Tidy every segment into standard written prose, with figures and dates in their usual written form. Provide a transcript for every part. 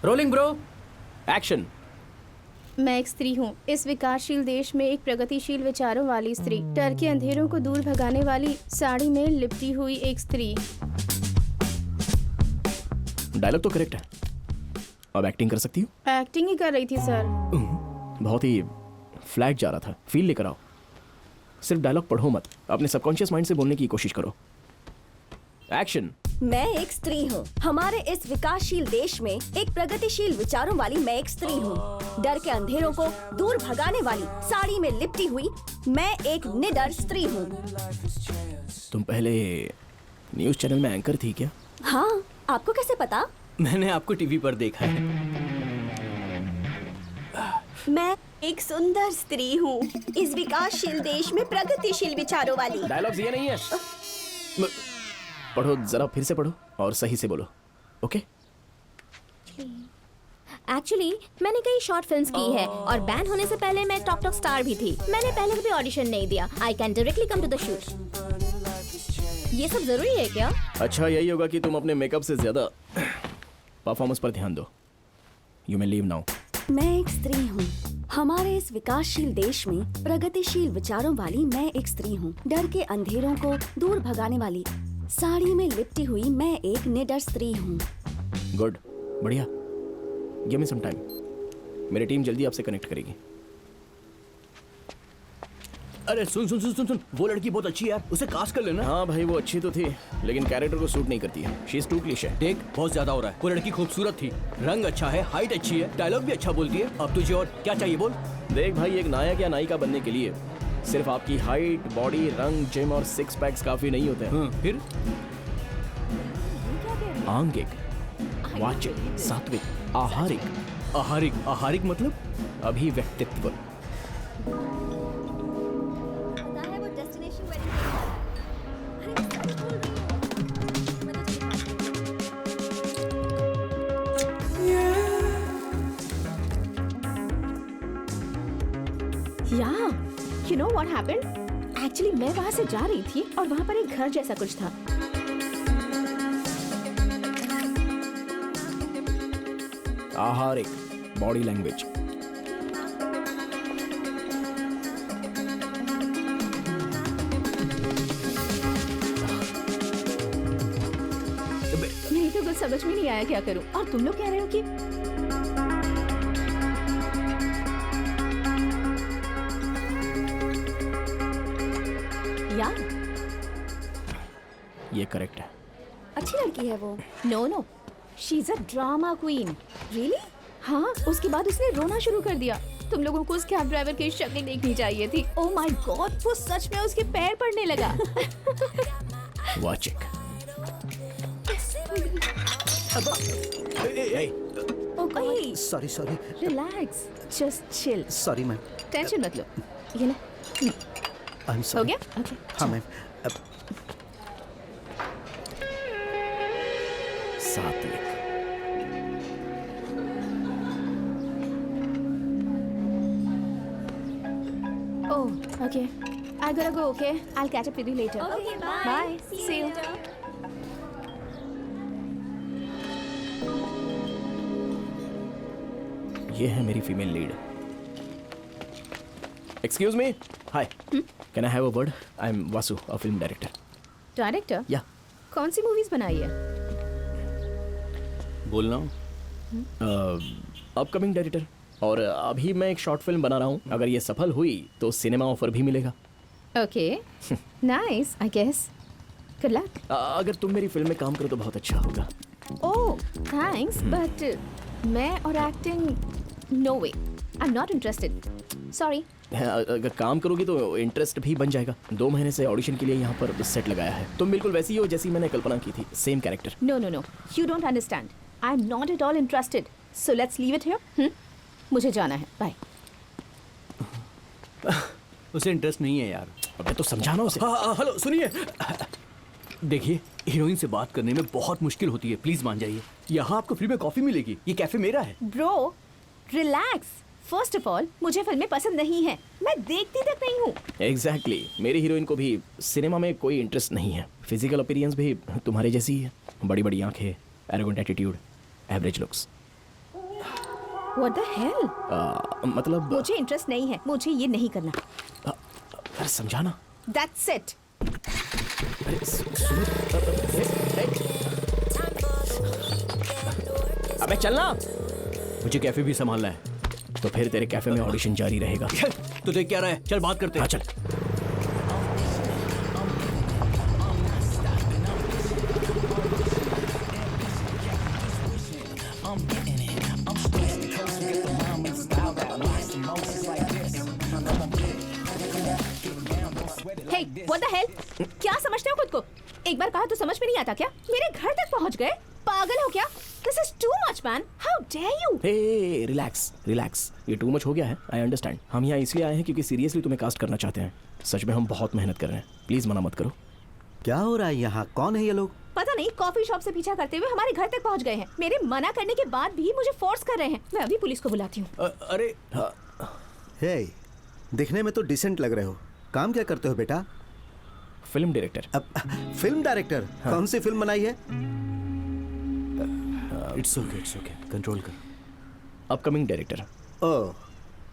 Rolling bro, action. मैं एक स्त्री हूँ। इस विकासशील देश में एक प्रगतिशील विचारों वाली स्त्री, डर के अंधेरों को दूर भगाने वाली, साड़ी में लिपटी हुई एक स्त्री। डायलॉग तो करेक्ट है। अब एक्टिंग कर सकती हो? एक्टिंग ही कर रही थी सर। बहुत ही फ्लैट जा रहा था, फील लेकर आओ। सिर्फ डायलॉग पढ़ो मत, अपने सबकॉन्शियस माइंड से बोलने की कोशिश करो। एक्शन। मैं एक स्त्री हूँ। हमारे इस विकासशील देश में एक प्रगतिशील विचारों वाली मैं एक स्त्री हूँ। डर के अंधेरों को दूर भगाने वाली, साड़ी में लिपटी हुई मैं एक निडर स्त्री हूँ। तुम पहले न्यूज़ चैनल में एंकर थी क्या? हाँ, आपको कैसे पता? मैंने आपको टीवी पर देखा है। मैं एक सुंदर स्त्री हूँ, इस विकासशील देश में प्रगतिशील विचारों वाली। डायलॉग्स ये नहीं है। पढ़ो, जरा फिर से पढ़ो और सही से बोलो, ओके? एक्चुअली मैंने कई शॉर्ट फिल्म्स की है और बैन होने से पहले मैं टॉक टॉक स्टार भी थी। मैंने पहले कभी ऑडिशन नहीं दिया। I can directly come to the shoot. ये सब जरूरी है क्या? अच्छा, यही होगा कि तुम अपने मेकअप से ज्यादा परफॉर्मेंस पर ध्यान दो। You may leave now. मैं एक स्त्री हूँ। हमारे इस विकासशील देश में प्रगतिशील विचारों वाली मैं एक स्त्री हूँ। डर के अंधेरों को दूर भगाने वाली, साड़ी में लिपटी हुई मैं एक निडर स्त्री हूँ। गुड, बढ़िया। गिव मी सम टाइम, मेरी टीम जल्दी आपसे कनेक्ट करेगी। अरे सुन सुन सुन सुन सुन, वो लड़की बहुत अच्छी है यार, उसे कास्ट कर लेना। हाँ भाई, वो अच्छी तो थी लेकिन कैरेक्टर को सूट नहीं करती है। She is too cliche. देख, बहुत ज्यादा हो रहा है। वो लड़की खूबसूरत थी, रंग अच्छा है, हाइट अच्छी है, डायलॉग भी अच्छा बोलती है। अब तुझे और क्या चाहिए बोल। देख भाई, एक नायक या नायिका बनने के लिए सिर्फ आपकी हाइट, बॉडी, रंग, जिम और सिक्स पैक्स काफी नहीं होते हैं। फिर आंगिक, वाचिक, सात्विक, आहारिक। आहारिक? आहारिक मतलब? अभिव्यक्तित्व। You know what happened? Actually, मैं वहाँ से जा रही थी और वहाँ पर एक घर जैसा कुछ था। आहारिक, बॉडी लैंग्वेज। मेरी तो कुछ समझ में नहीं आया क्या करूँ। और तुम लोग कह रहे हो कि ये करेक्ट है। अच्छी लड़की है वो। No, she is a drama queen. Really? हाँ, उसके बाद उसने रोना शुरू कर दिया। तुम लोगों को उस कैब ड्राइवर की शक्ल देखनी चाहिए थी। ओह माय गॉड, वो सच में उसके पैर पड़ने लगा। Vachik. Okay, sorry relax, just chill. Sorry ma'am. Tension मत लो। ये ना, आई एम हो सॉरी। गया? ओके। हाँ ma'am. Satvik. Oh, okay. I gotta go, okay? I'll catch up with you later. Okay, bye. Bye. See you. ये है मेरी female lead. Excuse me, hi, can I have a word? I am Vasu, a film director. Director? या। कौन सी movies बनाई है? बोलना। Upcoming director, और अभी मैं एक शॉर्ट फिल्म बना रहा हूँ। अगर ये सफल हुई तो सिनेमा ऑफर भी मिलेगा। Okay. Nice, I guess. Good luck. अगर तुम मेरी फिल्म में काम करो तो बहुत अच्छा होगा। Oh, thanks, but मैं और acting, no way. I'm not interested. Sorry. अगर काम करोगी तो इंटरेस्ट भी बन जाएगा। 2 महीने से ऑडिशन के लिए यहाँ पर सेट लगाया है। तुम बिल्कुल वैसी हो जैसी मैंने कल्पना की थी, same character. No. You don't understand. I'm not at all interested. So let's leave it here. मुझे जाना है. Bye. उसे इंटरेस्ट नहीं है यार। अबे तो समझाना उसे। हाँ, हेलो सुनिए। देखिए, हीरोइन से बात करने में बहुत मुश्किल होती है, प्लीज मान जाइए। यहाँ आपको फ्री में कॉफी मिलेगी, ये कैफे मेरा है। Bro, relax. First of all, मुझे फिल्में पसंद नहीं है, मैं देखती तक नहीं हूँ। एग्जैक्टली, मेरी हीरोइन को भी सिनेमा में कोई इंटरेस्ट नहीं है। फिजिकल अपीयरेंस भी तुम्हारे जैसी ही है, बड़ी बड़ी आंखें, arrogant attitude, average looks. What the hello? मतलब मुझे इंटरेस्ट नहीं है, मुझे ये नहीं करना। अरे समझाना। That's it. अरे सुमित, अबे चलना। मुझे कैफे भी संभालना है। तो फिर तेरे कैफे में ऑडिशन जारी रहेगा। तो देख क्या रहा है, चल बात करते हैं। हाँ चल। हे, व्हाट द हेल? क्या समझते हो खुद को? एक बार कहा तो समझ में नहीं आता क्या? मेरे घर तक पहुंच गए? पागल हो क्या? This is too much man, how dare you? Hey relax relax, ये टू मच हो गया है। I understand. हम यहाँ इसलिए आए हैं क्योंकि सीरियसली तुम्हें कास्ट करना चाहते हैं। सच में हम बहुत मेहनत कर रहे हैं, प्लीज मना मत करो। क्या हो रहा है यहाँ? कौन है ये लोग? पता नहीं, कॉफी शॉप से पीछा करते हुए हमारे घर तक पहुंच गए हैं। मेरे मना करने के बाद भी मुझे फोर्स कर रहे हैं। मैं अभी पुलिस को बुलाती हूँ। अरे हे, दिखने में तो डिसेंट लग रहे हो। काम क्या करते हो बेटा? Film director. अब फिल्म डायरेक्टर? कौन सी फिल्म बनाई है? इट्स ओके, कंट्रोल कर। Upcoming director. ओह,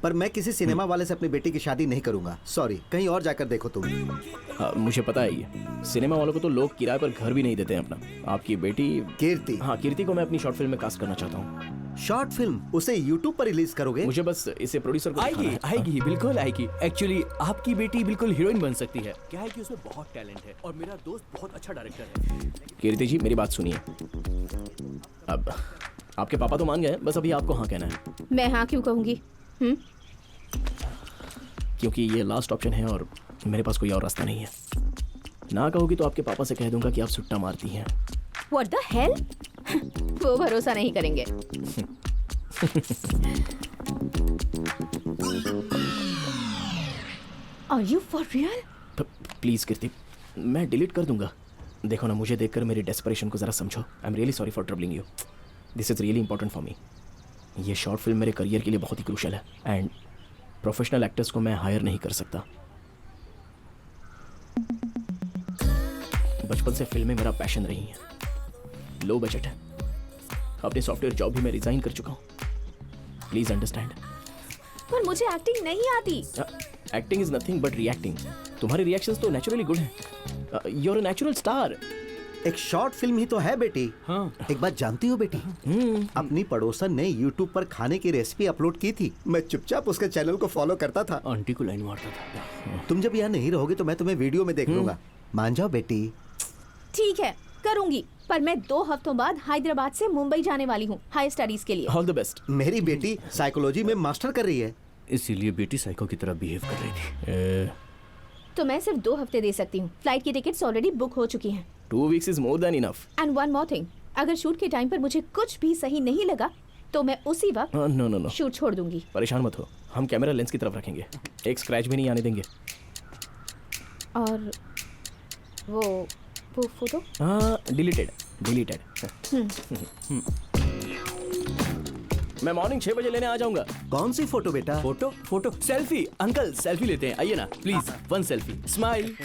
पर मैं किसी सिनेमा वाले से अपनी बेटी की शादी नहीं करूंगा। सॉरी, कहीं और जाकर देखो तुम। मुझे पता है ये सिनेमा वालों को तो लोग किराए पर घर भी नहीं देते हैं अपना। आपकी बेटी कीर्ति। हाँ, कीर्ति को मैं अपनी शॉर्ट फिल्म में कास्ट करना चाहता हूँ। Short film? उसे यूट्यूब पर रिलीज करोगे? मुझे बस इसे प्रोड्यूसर को दिखाना आएगी है। आएगी, बिल्कुल आएगी। एक्चुअली आपकी बेटी बिल्कुल हीरोइन बन सकती है। क्या है कि उसमें बहुत टैलेंट है और मेरा दोस्त बहुत अच्छा डायरेक्टर है। कीर्ति जी, मेरी बात सुनिए। अब आपके पापा तो मान गए, बस अभी आपको हाँ कहना है। मैं हाँ क्यों कहूँगी? क्योंकि ये लास्ट ऑप्शन है और मेरे पास कोई और रास्ता नहीं है। ना कहोगी तो आपके पापा से कह दूंगा कि आप सुट्टा मारती हैं। What the hell? वो भरोसा नहीं करेंगे। Are you for real? Please Kirti, मैं डिलीट कर दूंगा। देखो ना, मुझे देखकर मेरी डेस्परेशन को जरा समझो। I am really sorry for troubling you. This is really important for me. ये शॉर्ट फिल्म मेरे करियर के लिए बहुत ही क्रूशल है एंड प्रोफेशनल एक्टर्स को मैं हायर नहीं कर सकता। बचपन से फिल्में मेरा पैशन रही हैं। लो बजट है। अपने सॉफ्टवेयर जॉब भी मैं रिजाइन कर चुका हूँ। Please understand. पर मुझे एक्टिंग नहीं आती। Acting is nothing but reacting. तुम्हारे रिएक्शंस तो नेचुरली गुड हैं। You are a natural star. एक शॉर्ट फिल्म ही तो है बेटी। हाँ। एक बात जानती हो बेटी, अपनी पड़ोसन ने यूट्यूब पर खाने की रेसिपी अपलोड की थी। मैं चुपचाप उसके चैनल को फॉलो करता था। आंटी को लाइन मारता था। तुम जब यहाँ नहीं रहोगे तो मैं तुम्हें वीडियो में देख लूंगा। मान जाओ बेटी। ठीक है, करूंगी। पर मैं 2 हफ्तों बाद हैदराबाद से मुंबई जाने वाली हूँ हाई स्टडीज के लिए। All the best. मेरी बेटी साइकोलॉजी में मास्टर कर रही है। इसीलिए बेटी साइको की तरह बिहेव कर रही थी। तो मैं सिर्फ 2 हफ्ते दे सकती हूँ। फ्लाइट की टिकट्स ऑलरेडी बुक हो चुकी हैं। 2 weeks is more than enough. And one more thing, अगर शूट के टाइम पर मुझे कुछ भी सही नहीं लगा तो मैं उसी वक्त नो नो नो, शूट छोड़ दूंगी। परेशान मत हो। हम कैमरा लेंस की तरफ रखेंगे, एक स्क्रैच भी नहीं आने देंगे। और वो फोटो? हाँ, डिलीटेड। मैं मॉर्निंग 6 बजे लेने आ जाऊंगा। कौन सी फोटो बेटा? Photo selfie. अंकल सेल्फी लेते हैं, आइए ना प्लीज। 1 selfie, smile.